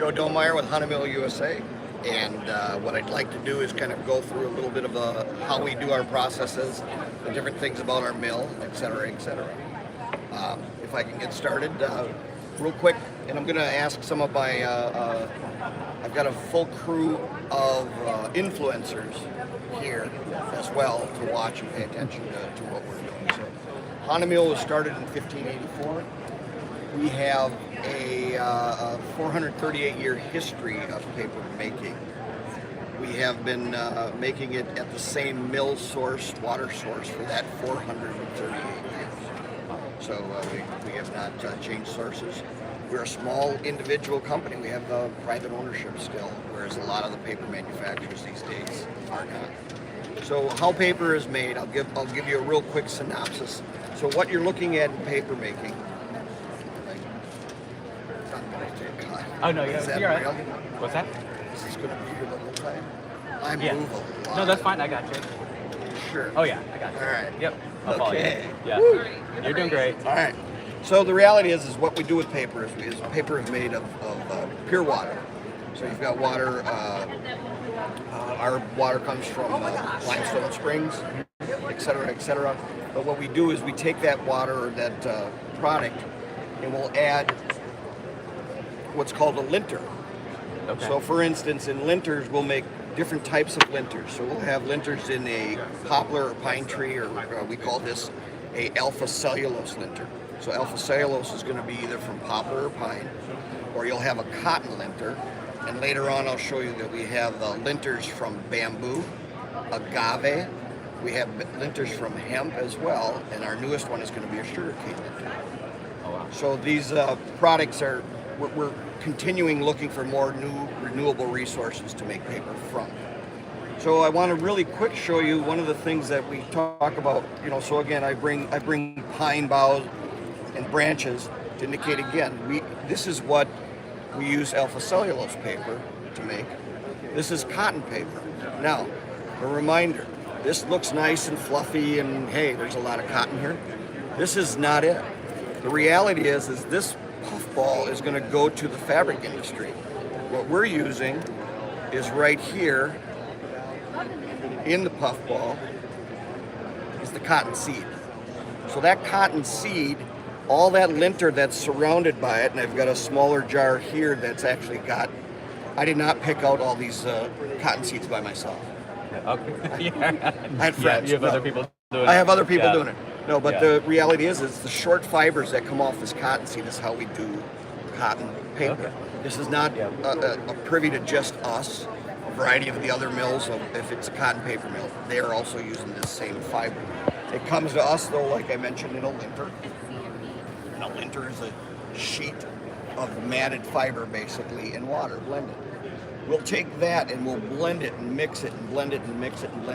Joe Domeyer with Hahnemuhle USA, and what I'd like to do is kind of go through a little bit of how we do our processes, the different things about our mill, et cetera, et cetera. If I can get started real quick, and I'm going to ask some of my, I've got a full crew of influencers here as well to watch and pay attention to what we're doing. So, Hahnemuhle was started in 1584. We have a 438-year history of paper making. We have been making it at the same mill source, water source for that 438 years. So we have not changed sources. We're a small individual company. We have private ownership still, whereas a lot of the paper manufacturers these days are not. So how paper is made, I'll give you a real quick synopsis. So what you're looking at in paper making. Oh no, Is that you're real? right. What's that? Is this going to be here the whole time? I move a lot. No, that's fine. I got you. Sure. Oh yeah, I got you. All right. Yep. I'll follow you. Okay. Yeah. Woo. You're doing great. All right. So the reality is what we do with paper is paper is made of pure water. So you've got water. Our water comes from limestone springs, et cetera, et cetera. But what we do is we take that water or that product and we'll add what's called a linter. Okay. So for instance, in linters, we'll make different types of linters. So we'll have linters in a poplar or pine tree, or we call this a alpha cellulose linter. So alpha cellulose is going to be either from poplar or pine, or you'll have a cotton linter. And later on, I'll show you that we have linters from bamboo, agave. We have linters from hemp as well, and our newest one is going to be a sugarcane linter. Oh, wow. So these products are, we're continuing looking for more new renewable resources to make paper from. So I want to really quick show you one of the things that we talk about. So again, I bring pine boughs and branches to indicate again, this is what we use alpha cellulose paper to make. This is cotton paper. Now, a reminder, this looks nice and fluffy and hey, there's a lot of cotton here. This is not it. The reality is this puffball is going to go to the fabric industry. What we're using is right here in the puffball is the cotton seed. So that cotton seed, all that linter that's surrounded by it, and I've got a smaller jar here that's actually got, I did not pick out all these cotton seeds by myself. Okay. I had friends. You have other people doing it. I have other people doing it. No, but Yeah. the reality is the short fibers that come off this cotton seed is how we do cotton paper. Okay. This is not a privy to just us. A variety of the other mills, if it's a cotton paper mill, they are also using this same fiber. It comes to us though, like I mentioned, in a linter. And a linter is a sheet of matted fiber basically in water blended. We'll take that and we'll blend it and mix it and blend it and mix it and blend it.